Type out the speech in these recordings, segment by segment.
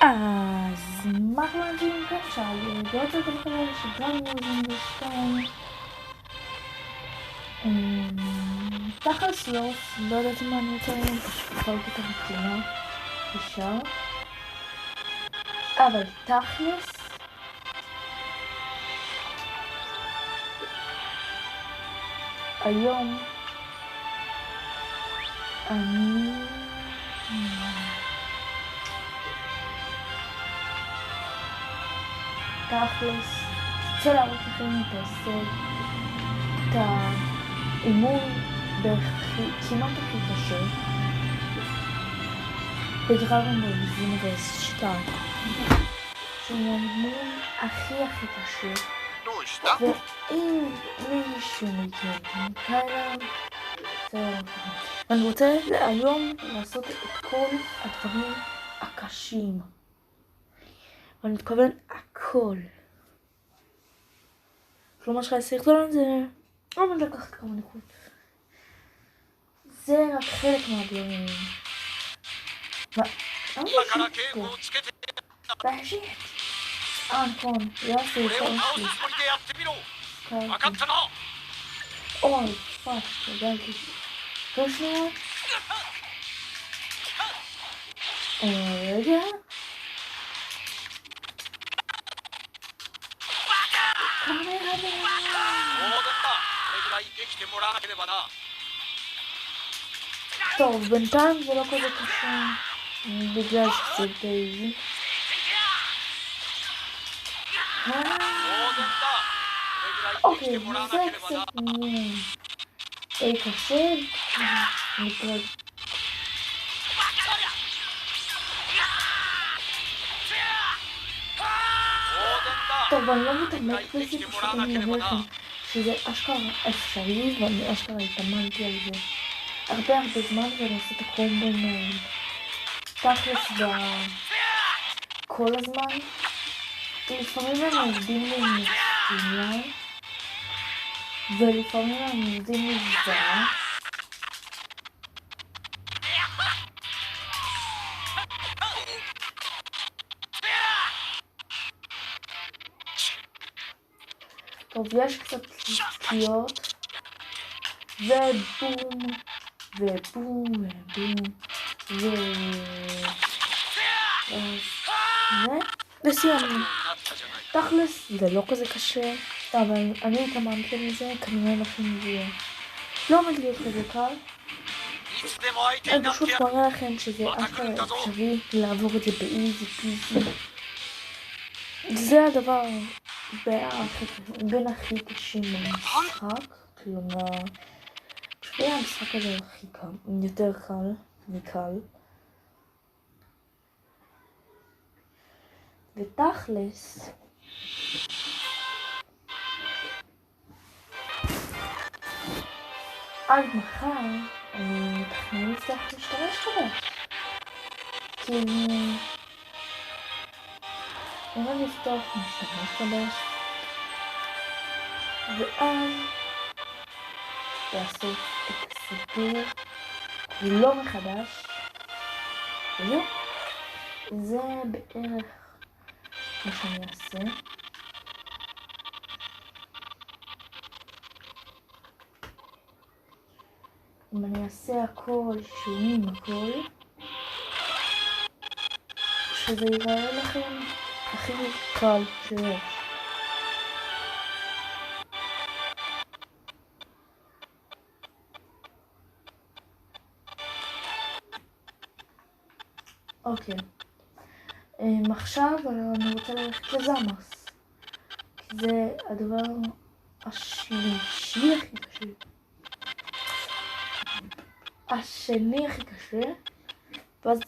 אז מה אנחנו נגיד כאן שעל בעוד זאת המחבר שגם יוזים בשתיים תכלס לא יודעת מה אני רוצה להם פשוט את המקלימה אפשר אבל תכלס היום אני תכלס רוצה להראות לכם את ההישג את האימון בכמעט הכי קשה בדרגון בול זינברס 2 שהוא האימון הכי קשה ואם מישהו מכם כאלה אני רוצה היום לעשות את כל הדברים הקשים ואני מתכוון הכל כלומר שהסרטון הזה לא עומד לקחת כמה נקוד זה רק חלק מהדברים והשיט נכון, יעשו את האושי אוי, פאק, תדעתי תושניה רגע טוב, בינתיים זה לא כזה קשה בגלל שזה די אוקיי, זה קצת קשה נקרא טוב, אני לא מתעמק בזה, פשוט אני אומר לכם שזה אשכרה אפשרי ואני אשכרה התאמנתי על זה הרבה זמן ולעשות את הקומבון תכלס כל הזמן לפעמים הם עובדים לי מצוין ולפעמים הם עובדים לי זוועה טוב, יש קצת תקיעות ובום ובום וסיימנו תכלס זה לא כזה קשה אבל אני התאמנתי מזה כנראה לכם זה לא עומד להיות כזה קל אני פשוט מראה לכם שזה אשכרה אפשרי לעבור את זה באיזי פיזי זה הדבר בין הכי קשים במשחק כלומר פשוט המשחק הזה הכי קל יותר קל מקל ותכלס עד מחר אני מתכנן לפתוח משתמש חדש כי אני לפתוח משתמש חדש ואז לעשות את הסיפור כולו מחדש וזהו זה בערך מה שאני אעשה אם אני אעשה הכל שומעים הכל שזה ייראה לכם הכי קל שיש אוקיי עכשיו אני רוצה ללכת לזמאס כי זה הדבר השלישי הכי קשה השני הכי קשה ואז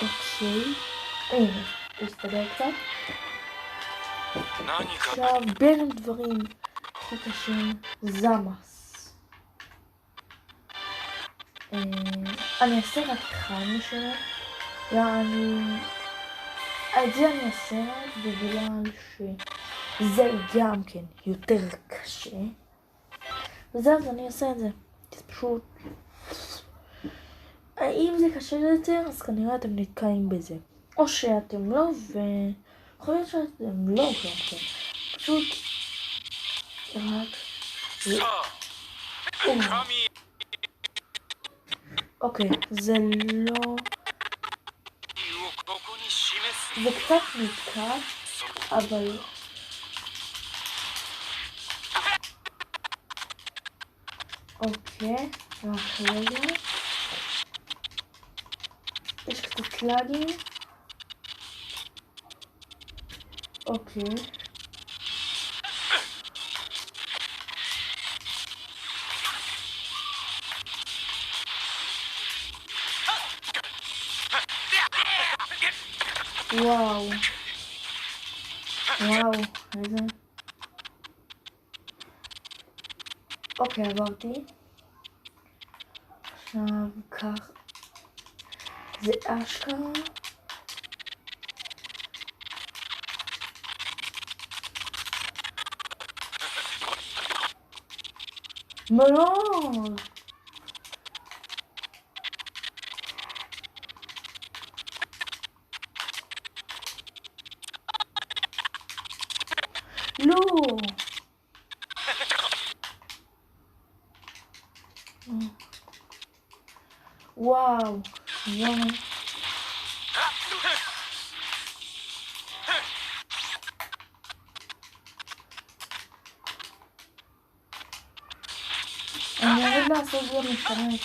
אוקיי הנה להסתדר קצת עכשיו בין הדברים הכי קשים זמאס אני אעשה רק אחד משנה את זה אני אעשה רק בגלל שזה גם כן יותר קשה וזהו אז אני אעשה את זה זה פשוט אם זה קשה יותר אז כנראה אתם נתקעים בזה או שאתם לא, ויכול להיות שאתם לא חלקתם. פשוט רק... אוקיי, זה לא... זה קצת נתקע, אבל... אוקיי, רק רגע. יש קצת לאגים. אוקיי. וואו. וואו, איזה... אוקיי, עברתי. עכשיו כך... זה אשכרה. מאוד. לא. וואו. וואו. אני אוהב לעשות גם משתמש.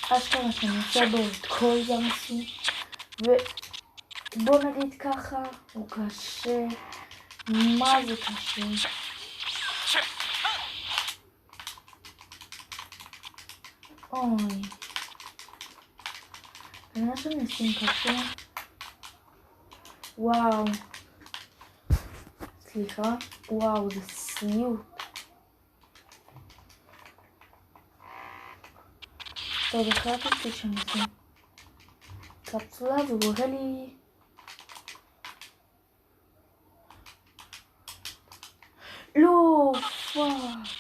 אשכרה שאני עושה בו את כל זמסים. ובוא נגיד ככה, הוא קשה. מה זה קשה? אוי. כנראה שאני עושים קשה. וואו. סליחה. וואו, זה סיוט. טוב, החלטתי שאני עושים קפסולה והוא הראה לי... לא, פאק.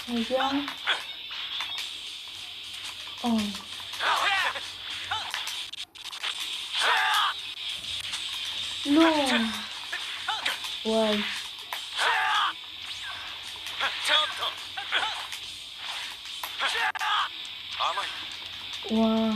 רגע. אוי. לא. וואי. וואו.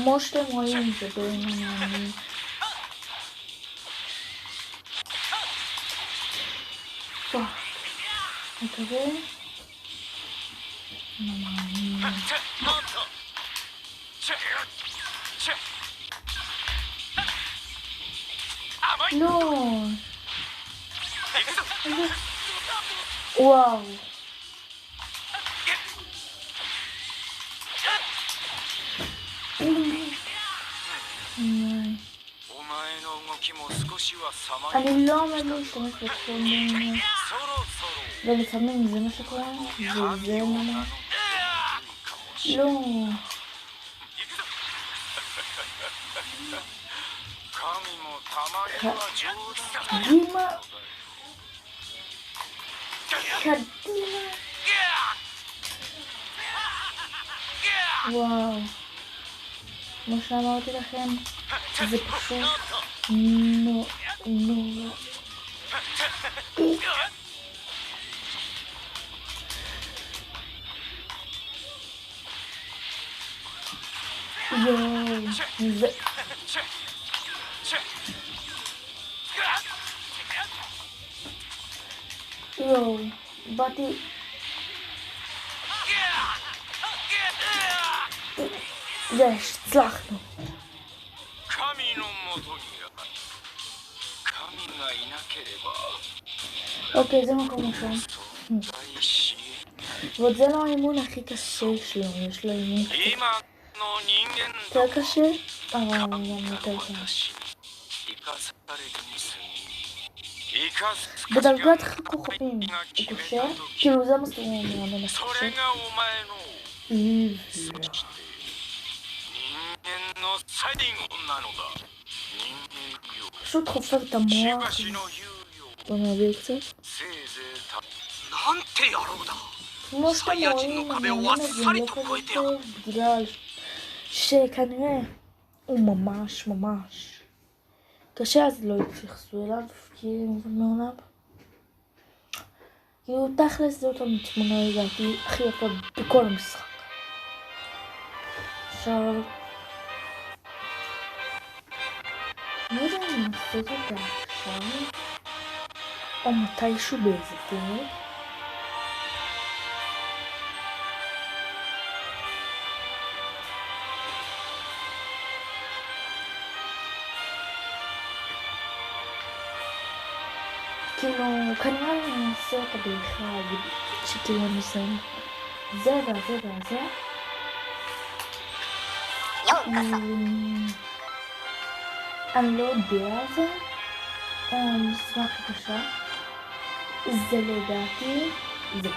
כמו שאתם רואים, זה בין המאמין. פאק. מקווה. המאמין. לא. וואו. אני לא עומד להשתמש בקומבים ולפעמים זה מה שקורה וזה ממש לא קדימה קדימה וואו כמו שאמרתי לכם זה פשוט נורא יואו זה יואו באתי זה הצלחנו אוקיי זה מקום ראשון ועוד זה לא האימון הכי קשה שלו, יש לו אימון יותר קשה, אבל גם יותר קשה. בדרגת כוכבים, הוא קשה, כאילו זה מה שהוא מאמן הקשה. פשוט חופר את המוח. בוא נעביר קצת. כמו שאתם רואים, המאמן הזה לא כזה טוב, בגלל שכנראה הוא ממש קשה, אז לא התייחסו אליו, כי מעולם. כאילו תכלס זאת התמונה לדעתי הכי יפה בכל המשחק. עכשיו, אני יודע אם לעשות אותה עכשיו, או מתישהו באיזה פרק. כאילו, כנראה אני אעשה אותה באחד, שכאילו אני אסיים זה והזה והזה. אני לא יודע על זה, מסמך בבקשה. זה לדעתי, זה.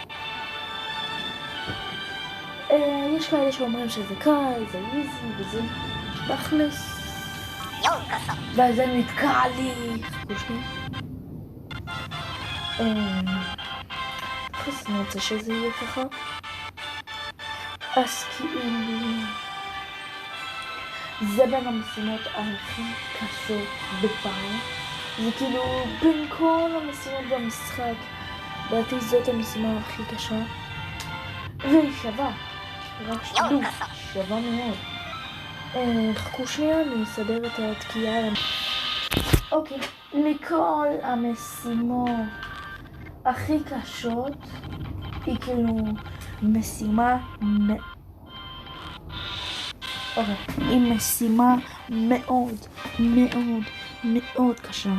יש כאלה שאומרים שזה קל, זה איזי וזה תכלס. ואז זה נתקע לי. תכלס אני רוצה שזה יהיה ככה. אז כאילו זה בין המשימות הכי קשות בפעם. זה כאילו בין כל המשימות במשחק, לדעתי זאת המשימה הכי קשה. והיא שווה, רק שתדעו, שווה מאוד. חכו שנייה, אני אסדר את התקיעה. אוקיי, מכל המשימות הכי קשות היא כאילו משימה היא משימה מאוד קשה.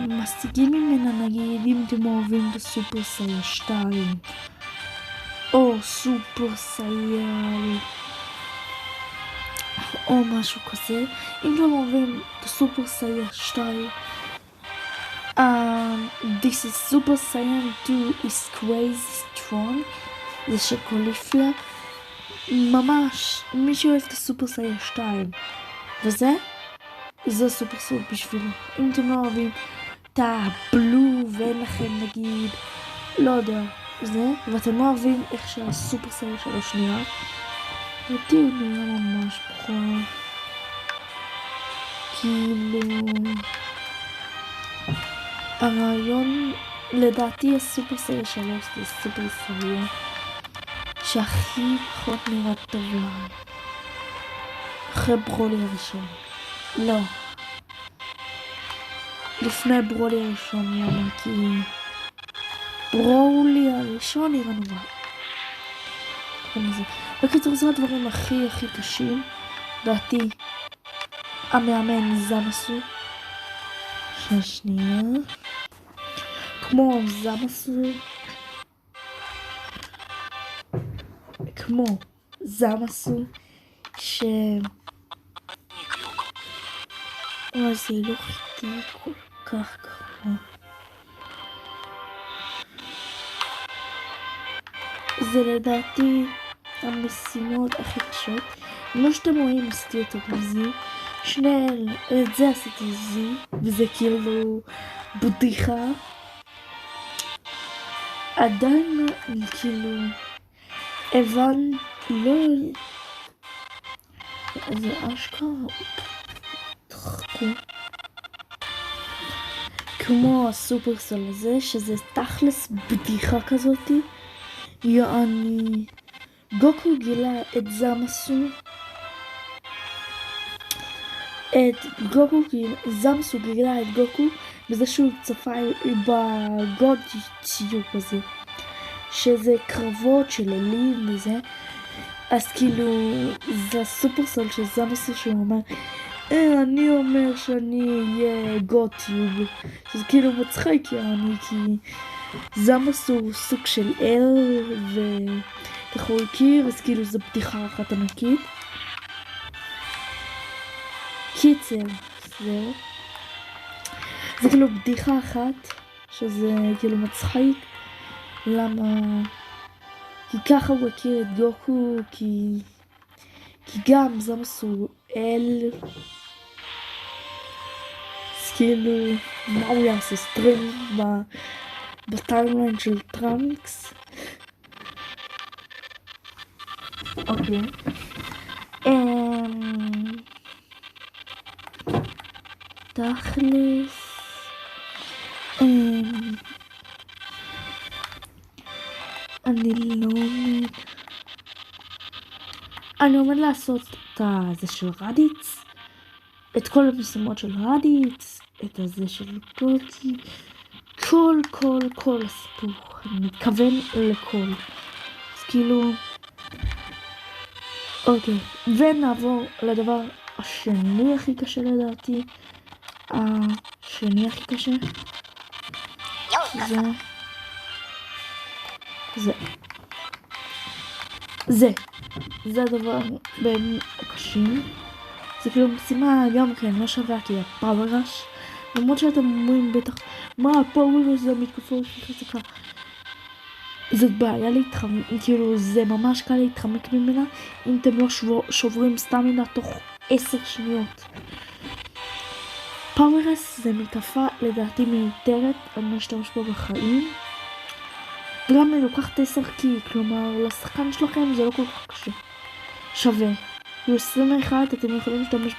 משיגים ממנה נגיד אם אתם אוהבים את הסופר סיייר 2 או סופר סיייר או משהו כזה. אם אתם אוהבים את הסופר סיייר 2, this is Super Saiyan 2 is crazy strong. זה של קוליפיה. ממש, מי שאוהב את הסופר סיייר 2 וזה, זה סופר סיייר בשבילו. אם אתם לא אוהבים את הבלו ואין לכם נגיד, לא יודע, זה, ואתם לא אוהבים איך שהסופר סיייר שלו שנייה, לדעתי הוא נראה ממש פחות. כאילו הרעיון, לדעתי הסופר סיייר 3 זה סופר סיייר שהכי פחות נראה טוב להם. אחרי ברולי הראשון. לא. לפני ברולי הראשון, למה? כי ברולי הראשון נראה נורא. בקיצור, זה הדברים הכי קשים. לדעתי, המאמן זמסו. שנייה. כמו זמסו ש... אבל זה לא חיטי כל כך גרוע. זה לדעתי המשימות הכי קשות. כמו שאתם רואים, עשיתי אותו בזי. את זה עשיתי זי, וזה כאילו בדיחה. עדיין כאילו לא... זה אשכרה תחכו. כמו הסופרסל הזה, שזה תכלס בדיחה כזאתי. יעני גוקו גילה את זמסו. זמסו גילה את גוקו בזה שהוא צפה בגוד ציוק הזה, שזה קרבות של אלים וזה. אז כאילו זה הסופרסל של זמסו שהוא אומר אני אומר שאני אהיה גוטיוב, שזה כאילו מצחיק יעני, כי זמוס הוא סוג של אל, וככה הוא הכיר, אז כאילו זו בדיחה אחת ענקית. קיצר, זה כאילו בדיחה אחת, שזה כאילו מצחיק. למה? כי ככה הוא הכיר את גוקו, כי גם זמוס הוא אל. אז כאילו, מה הוא יעשה? סטרים בטיימליין של טראנקס? אוקיי. תכלס. אני לא עומד. אני עומד לעשות את הזה של רדיץ. את כל המשימות של רדיץ. את הזה של גוקי. כל הסיפור. אני מתכוון לכל. אז כאילו... אוקיי. ונעבור לדבר השני הכי קשה לדעתי. השני הכי קשה. זה הדבר בין הקשים. זה כאילו משימה גם כן לא שווה כי הפאוור ראש. למרות שאתם אומרים בטח מה הפאוור ראש זה מתקופה הכי חזקה. זאת בעיה להתחמק, כאילו זה ממש קל להתחמק ממנה אם אתם לא שוברים סטמינה תוך 10 שניות. פאוור ראש זה מתקפה לדעתי מיותרת, אני לא אשתמש בו בחיים. וגם אני לוקחת 10 כי, כלומר, לשחקן שלכם זה לא כל כך קשה. שווה. 21 אתם יכולים להשתמש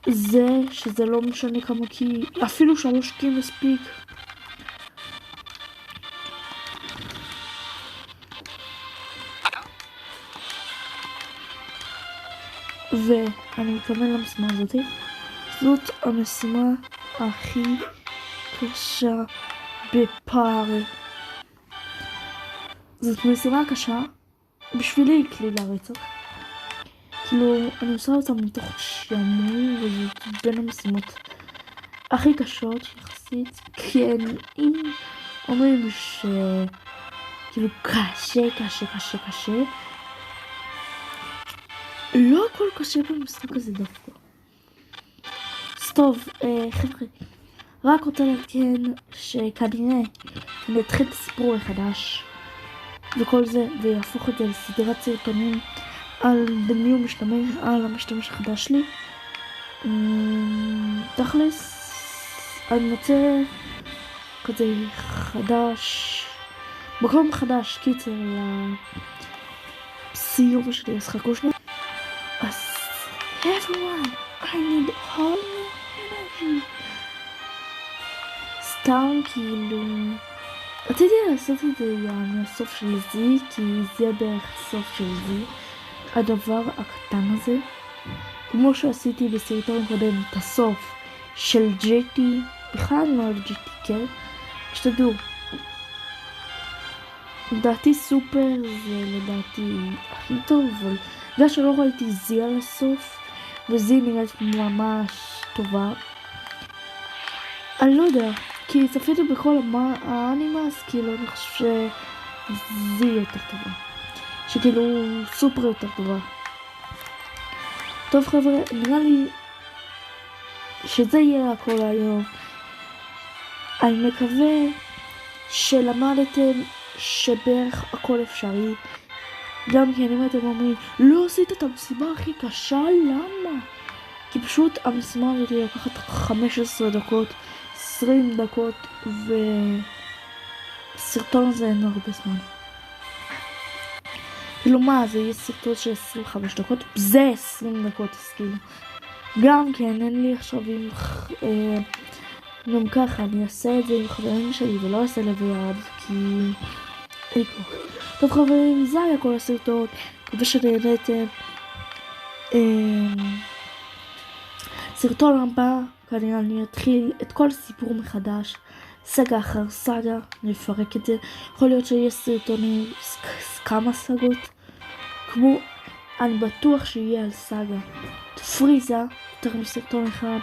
בזה, שזה לא משנה כמה כי, אפילו 3 כי מספיק. ואני מתכוון למשימה הזאת. זאת המשימה הכי קשה בפאר. זאת משימה קשה בשבילי כלי לרצח. כאילו אני עושה אותה מתוך שעמום וזאת בין המשימות הכי קשות יחסית. כן, אם אומרים שכאילו קשה לא הכל קשה במשחק הזה דווקא. אז טוב, חבר'ה, רק רוצה לעדכן שכנראה אני אתחיל את הסיפור החדש וכל זה ויהפוך את זה לסדרת סרטונים על דמי ומשתמש, על המשתמש החדש שלי. תכלס אני רוצה כזה חדש, מקום חדש, קיצר לסיום שלי, אז חכו שנייה. אז everyone, I need all energy. סתם כאילו רציתי לעשות את זה מהסוף של זי, כי זה בערך הסוף של זי, הדבר הקטן הזה, כמו שעשיתי בסרטון קודם את הסוף של GT. בכלל אני לא אוהב GT, כן? שתדעו, לדעתי סופר זה לדעתי הכי טוב, אבל בגלל שלא ראיתי זי על הסוף וזי נראית ממש טובה, אני לא יודע, כי צפיתי בכל האנימאס, כאילו אני חושב שזי יותר טובה, שכאילו סופר יותר טובה. טוב חבר'ה, נראה לי שזה יהיה הכל היום. אני מקווה שלמדתם שבערך הכל אפשרי. גם כי אם אתם אומרים לא עשית את המשימה הכי קשה, למה? כי פשוט המשימה הזאת לקחת 15 דקות, 20 דקות, וסרטון הזה אין הרבה זמן. כאילו מה, זה יהיה סרטון של 25 דקות, זה 20 דקות, אז כאילו גם כן אין לי עכשיו עם גם ככה אני אעשה את זה עם חברים שלי ולא אעשה לבד, כי אין לי כוח. טוב חברים, זה היה כל הסרטון, מקווה שנהנתם. סרטון הבא כנראה אני אתחיל את כל סיפור מחדש, סגה אחר סגה, אני אפרק את זה. יכול להיות שיש סרטונים, כמה סגות, כמו אני בטוח שיהיה על סגה פריזה יותר מסרטון אחד,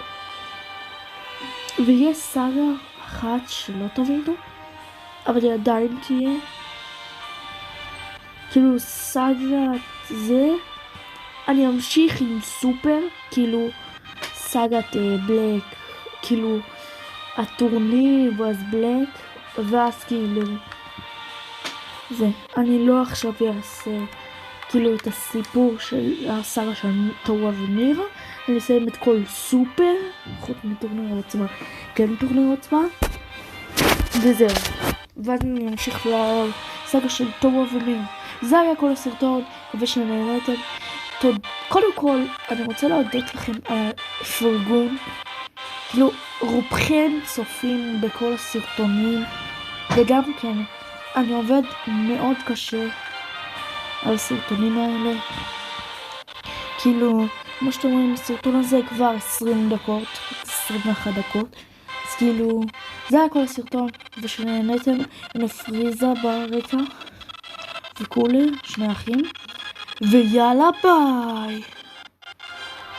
ויש סגה אחת שלא תבינו, אבל היא עדיין תהיה. כאילו סאגת זה, אני אמשיך עם סופר, כאילו סאגת בלק, כאילו הטורניר ואז בלק, ואז כאילו זה. אני לא עכשיו אעשה כאילו את הסיפור של הסאגה של טובה ומירה, אני אסיים את כל סופר, חוץ מטורניר העוצמה, כן טורניר העוצמה, וזהו. ואז אני אמשיך לסאגה של טובה ומירה. זה היה כל הסרטון, מקווה שנהנתם. קודם כל, אני רוצה להודות לכם על הפרגון. כאילו, רובכם צופים בכל הסרטונים, וגם כן, אני עובד מאוד קשה על הסרטונים האלה. כאילו, כמו שאתם רואים, הסרטון הזה כבר 20 דקות, 21 דקות. אז כאילו, זה היה כל הסרטון, ושנהנתם, הנה פריזה ברקע, וכולי, שני אחים, ויאללה ביי!